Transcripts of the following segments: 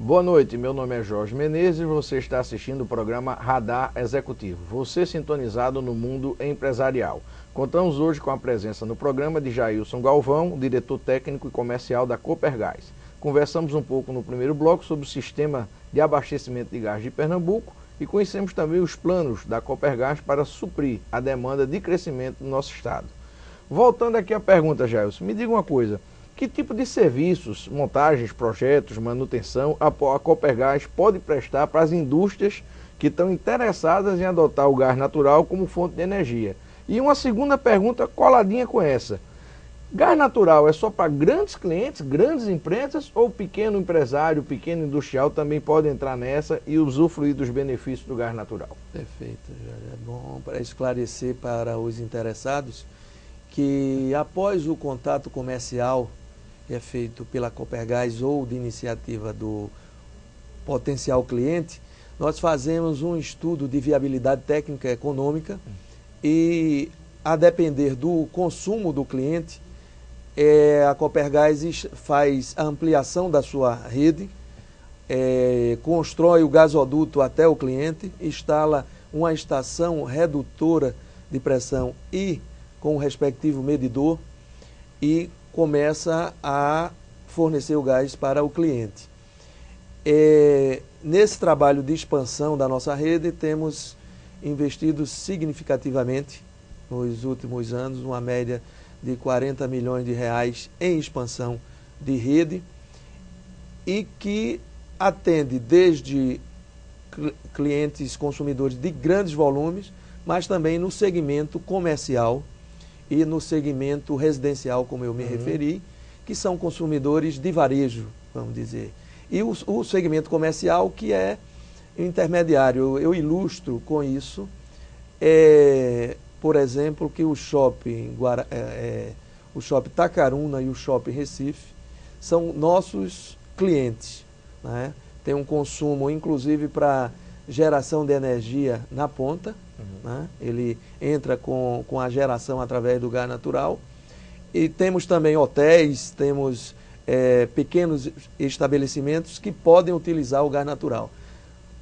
Boa noite, meu nome é Jorge Menezes e você está assistindo o programa Radar Executivo. Você sintonizado no mundo empresarial. Contamos hoje com a presença no programa de Jailson Galvão, diretor técnico e comercial da Copergás. Conversamos um pouco no primeiro bloco sobre o sistema de abastecimento de gás de Pernambuco e conhecemos também os planos da Copergás para suprir a demanda de crescimento do nosso estado. Voltando aqui à pergunta, Jailson, me diga uma coisa. Que tipo de serviços, montagens, projetos, manutenção a Copergás pode prestar para as indústrias que estão interessadas em adotar o gás natural como fonte de energia? E uma segunda pergunta coladinha com essa. Gás natural é só para grandes clientes, grandes empresas ou pequeno empresário, pequeno industrial também pode entrar nessa e usufruir dos benefícios do gás natural? Perfeito, Jorge. É bom para esclarecer para os interessados que após o contato comercial que é feito pela Copergás ou de iniciativa do potencial cliente, nós fazemos um estudo de viabilidade técnica e econômica e, a depender do consumo do cliente, a Copergás faz a ampliação da sua rede, constrói o gasoduto até o cliente, instala uma estação redutora de pressão e com o respectivo medidor e começa a fornecer o gás para o cliente. Nesse trabalho de expansão da nossa rede, temos investido significativamente nos últimos anos, uma média de 40 milhões de reais em expansão de rede e que atende desde clientes consumidores de grandes volumes, mas também no segmento comercial e no segmento residencial, como eu me referi, que são consumidores de varejo, vamos dizer. E o segmento comercial, que é intermediário. Eu ilustro com isso, por exemplo, que o shopping Tacaruna e o shopping Recife são nossos clientes, né? Tem um consumo, inclusive, para geração de energia na ponta, né? Ele entra com a geração através do gás natural. E temos também hotéis, temos pequenos estabelecimentos que podem utilizar o gás natural.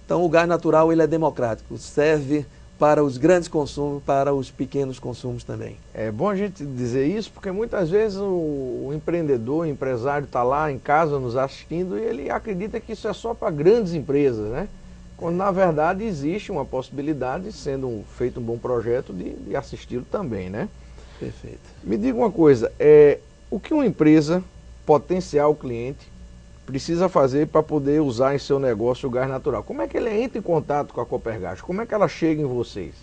Então o gás natural ele é democrático, serve para os grandes consumos, para os pequenos consumos também. É bom a gente dizer isso porque muitas vezes o empreendedor, o empresário está lá em casa nos assistindo e ele acredita que isso é só para grandes empresas, né? Quando na verdade existe uma possibilidade, sendo feito um bom projeto, de assisti-lo também, né? Perfeito. Me diga uma coisa, o que uma empresa, potencial cliente, precisa fazer para poder usar em seu negócio o gás natural? Como é que ele entra em contato com a Copergás? Como é que ela chega em vocês?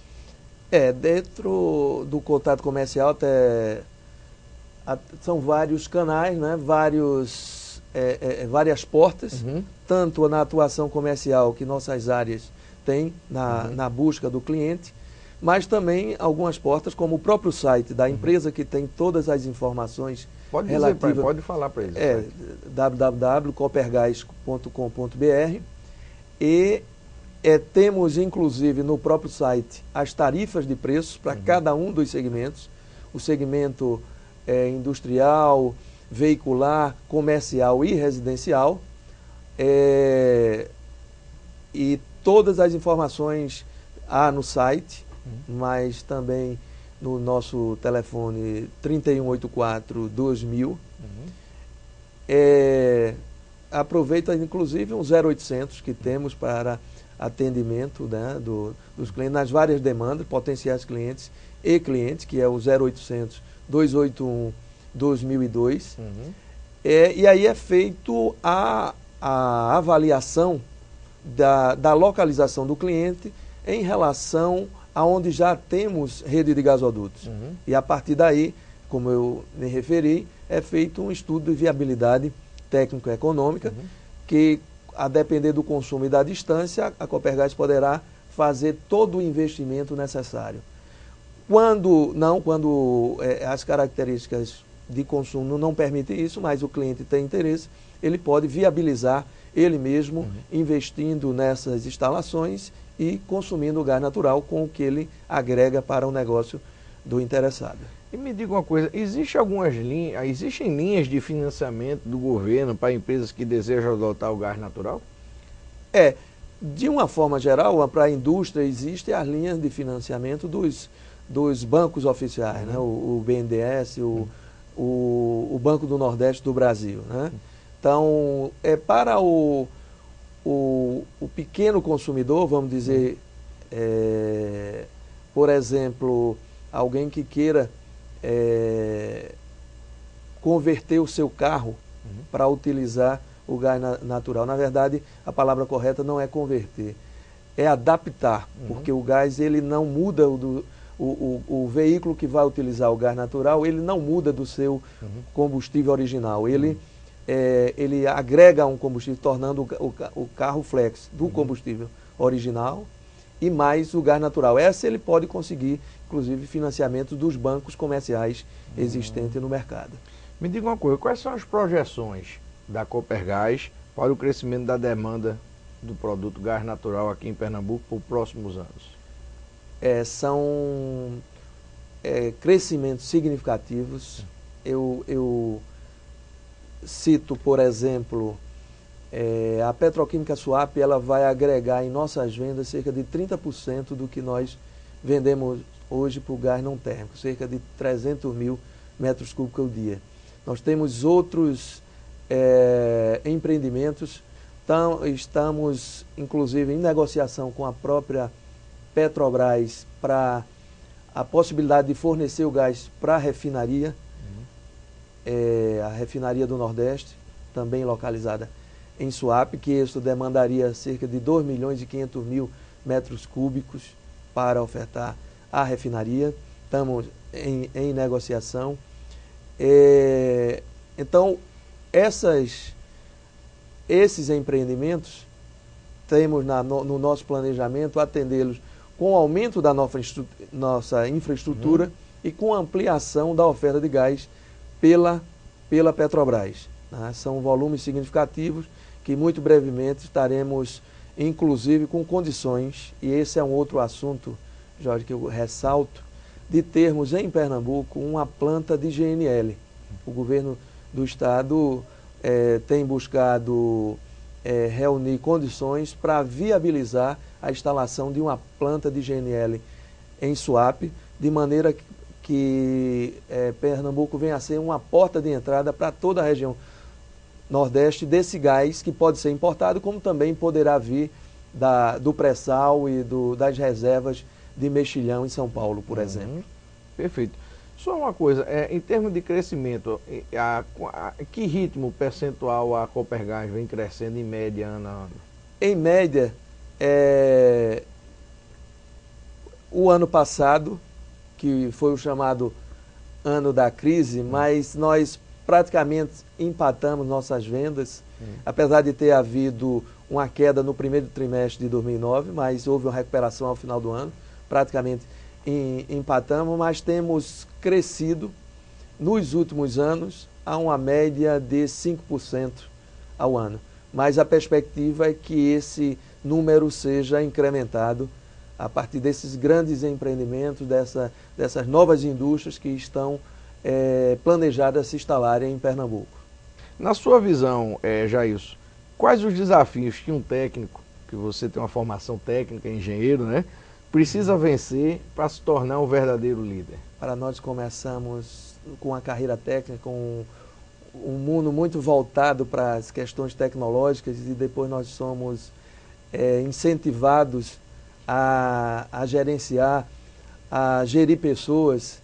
Dentro do contato comercial são vários canais, né? Várias portas, tanto na atuação comercial que nossas áreas têm na busca do cliente, mas também algumas portas, como o próprio site da empresa, que tem todas as informações relativas. Pode falar para eles. www.copergás.com.br e temos, inclusive, no próprio site as tarifas de preços para cada um dos segmentos, o segmento industrial, veicular, comercial e residencial, e todas as informações há no site, mas também no nosso telefone 3184-2000. Aproveita inclusive um 0800 que temos para atendimento, né, dos clientes nas várias demandas, potenciais clientes e clientes, que é o 0800-281-2002. E aí é feito a avaliação da localização do cliente em relação aonde já temos rede de gasodutos. E a partir daí, como eu me referi, é feito um estudo de viabilidade técnico-econômica, que, a depender do consumo e da distância, a Copergás poderá fazer todo o investimento necessário. Quando as características de consumo não permitem isso, mas o cliente tem interesse, ele pode viabilizar ele mesmo, investindo nessas instalações e consumindo o gás natural com o que ele agrega para o negócio do interessado. E me diga uma coisa, existem linhas de financiamento do governo para empresas que desejam adotar o gás natural? De uma forma geral, para a indústria existem as linhas de financiamento dos bancos oficiais, né? O BNDES, o Banco do Nordeste do Brasil, né? Então, para o pequeno consumidor, vamos dizer, por exemplo, alguém que queira converter o seu carro para utilizar o gás natural. Na verdade, a palavra correta não é converter, é adaptar, porque o gás ele não muda, o veículo que vai utilizar o gás natural, ele não muda do seu combustível original. Ele agrega um combustível, tornando o carro flex do combustível original e mais o gás natural. Essa ele pode conseguir, inclusive, financiamento dos bancos comerciais existentes no mercado. Me diga uma coisa, quais são as projeções da Copergás para o crescimento da demanda do produto gás natural aqui em Pernambuco por próximos anos? São crescimentos significativos. Eu cito, por exemplo, a Petroquímica Suape, ela vai agregar em nossas vendas cerca de 30% do que nós vendemos hoje para o gás não térmico, cerca de 300 mil metros cúbicos ao dia. Nós temos outros empreendimentos, estamos inclusive em negociação com a própria Petrobras para a possibilidade de fornecer o gás para a refinaria, a refinaria do Nordeste, também localizada em Suape, que isso demandaria cerca de 2 milhões e 500 mil metros cúbicos para ofertar à refinaria. Estamos em negociação. Então, esses empreendimentos, temos no nosso planejamento atendê-los com o aumento da nossa infraestrutura e com a ampliação da oferta de gás pela Petrobras, né? São volumes significativos que muito brevemente estaremos, inclusive, com condições, e esse é um outro assunto, Jorge, que eu ressalto, de termos em Pernambuco uma planta de GNL. O governo do estado tem buscado reunir condições para viabilizar a instalação de uma planta de GNL em Suape, de maneira que Pernambuco venha a ser uma porta de entrada para toda a região Nordeste desse gás, que pode ser importado, como também poderá vir do pré-sal e das reservas de mexilhão em São Paulo, por exemplo. Perfeito. Só uma coisa, em termos de crescimento, que ritmo percentual a Copergás vem crescendo em média ano a ano? Em média, o ano passado, que foi o chamado ano da crise, mas nós praticamente empatamos nossas vendas, apesar de ter havido uma queda no primeiro trimestre de 2009, mas houve uma recuperação ao final do ano, praticamente empatamos, mas temos crescido nos últimos anos a uma média de 5% ao ano. Mas a perspectiva é que esse número seja incrementado a partir desses grandes empreendimentos, dessas novas indústrias que estão planejadas a se instalarem em Pernambuco. Na sua visão, Jailson, quais os desafios que um técnico, que você tem uma formação técnica, engenheiro, né, precisa vencer para se tornar um verdadeiro líder? Para nós começamos com a carreira técnica, com um mundo muito voltado para as questões tecnológicas, e depois nós somos incentivados a gerenciar, a gerir pessoas.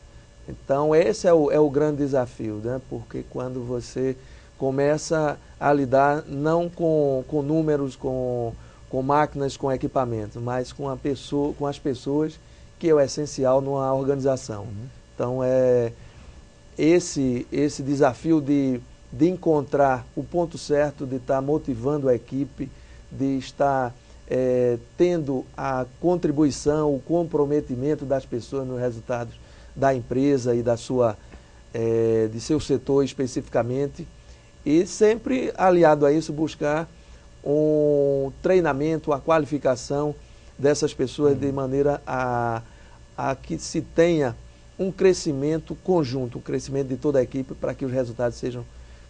Então esse é o grande desafio, né? Porque quando você começa a lidar não com números, com máquinas, com equipamentos, mas com as pessoas, que é o essencial numa organização. Então esse desafio de encontrar o ponto certo, de estar motivando a equipe, de estar tendo a contribuição, o comprometimento das pessoas nos resultados da empresa e de seu setor especificamente, e sempre aliado a isso buscar um treinamento, a qualificação dessas pessoas de maneira a que se tenha um crescimento conjunto, um crescimento de toda a equipe para que os resultados sejam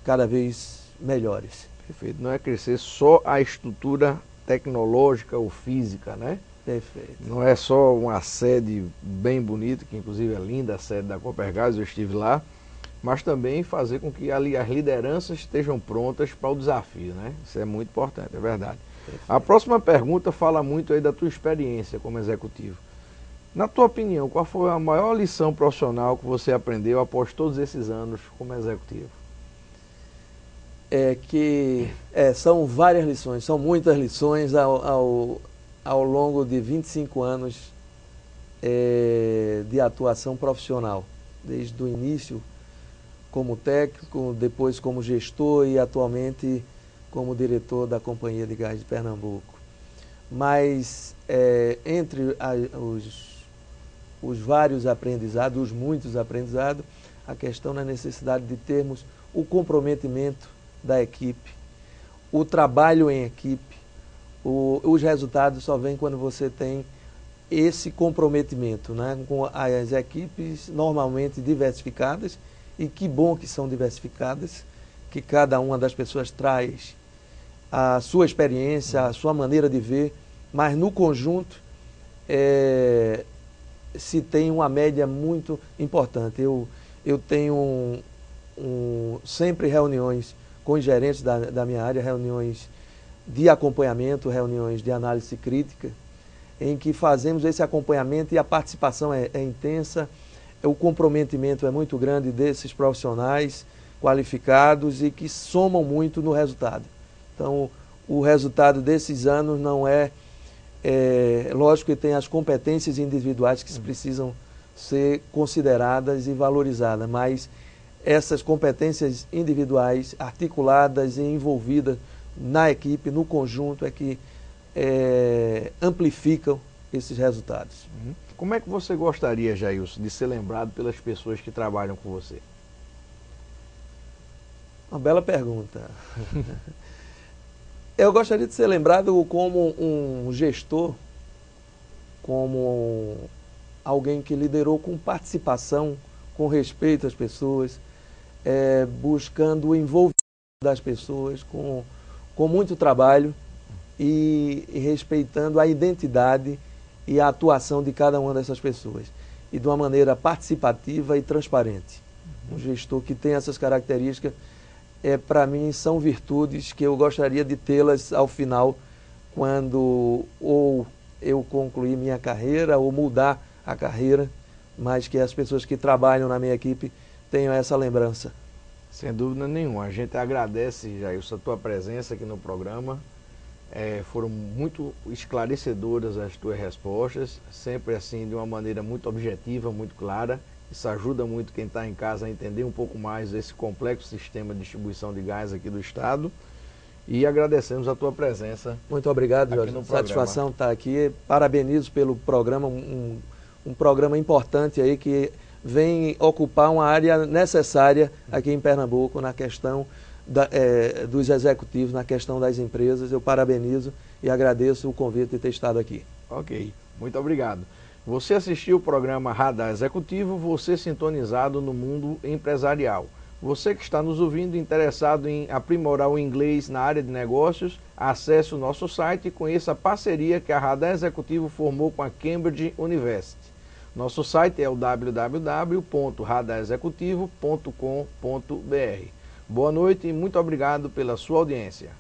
cada vez melhores. Perfeito. Não é crescer só a estrutura tecnológica ou física, né? Perfeito. Não é só uma sede bem bonita, que inclusive é linda a sede da Copergás, eu estive lá, mas também fazer com que ali as lideranças estejam prontas para o desafio, né? Isso é muito importante, é verdade. Perfeito. A próxima pergunta fala muito aí da tua experiência como executivo. Na tua opinião, qual foi a maior lição profissional que você aprendeu após todos esses anos como executivo? São várias lições, são muitas lições ao longo de 25 anos de atuação profissional, desde o início como técnico, depois como gestor e atualmente como diretor da Companhia de Gás de Pernambuco. Mas entre os vários aprendizados, os muitos aprendizados, a questão da necessidade de termos o comprometimento da equipe, o trabalho em equipe, os resultados só vêm quando você tem esse comprometimento, né, com as equipes normalmente diversificadas, e que bom que são diversificadas, que cada uma das pessoas traz a sua experiência, a sua maneira de ver, mas no conjunto se tem uma média muito importante. Eu tenho sempre reuniões com os gerentes da minha área, reuniões de acompanhamento, reuniões de análise crítica, em que fazemos esse acompanhamento e a participação é intensa, o comprometimento é muito grande desses profissionais qualificados e que somam muito no resultado. Então, o resultado desses anos não lógico que tem as competências individuais que precisam ser consideradas e valorizadas, mas essas competências individuais articuladas e envolvidas na equipe, no conjunto, é que amplificam esses resultados. Como é que você gostaria, Jailson, de ser lembrado pelas pessoas que trabalham com você? Uma bela pergunta. Eu gostaria de ser lembrado como um gestor, como alguém que liderou com participação, com respeito às pessoas, buscando o envolvimento das pessoas, com muito trabalho e respeitando a identidade e a atuação de cada uma dessas pessoas. E de uma maneira participativa e transparente. Um gestor que tem essas características, para mim, são virtudes que eu gostaria de tê-las ao final, quando ou eu concluir minha carreira ou mudar a carreira, mas que as pessoas que trabalham na minha equipe tenham essa lembrança. Sem dúvida nenhuma. A gente agradece, Jailson, a tua presença aqui no programa. Foram muito esclarecedoras as tuas respostas, sempre assim de uma maneira muito objetiva, muito clara. Isso ajuda muito quem está em casa a entender um pouco mais esse complexo sistema de distribuição de gás aqui do estado. E agradecemos a tua presença. Muito obrigado, Jorge. Satisfação estar aqui. Parabenizo pelo programa, um programa importante aí que vem ocupar uma área necessária aqui em Pernambuco na questão dos executivos, na questão das empresas. Eu parabenizo e agradeço o convite de ter estado aqui. Ok, muito obrigado. Você assistiu o programa Radar Executivo, você sintonizado no mundo empresarial. Você que está nos ouvindo, interessado em aprimorar o inglês na área de negócios, acesse o nosso site e conheça a parceria que a Radar Executivo formou com a Cambridge University. Nosso site é o www.radarexecutivo.com.br. Boa noite e muito obrigado pela sua audiência.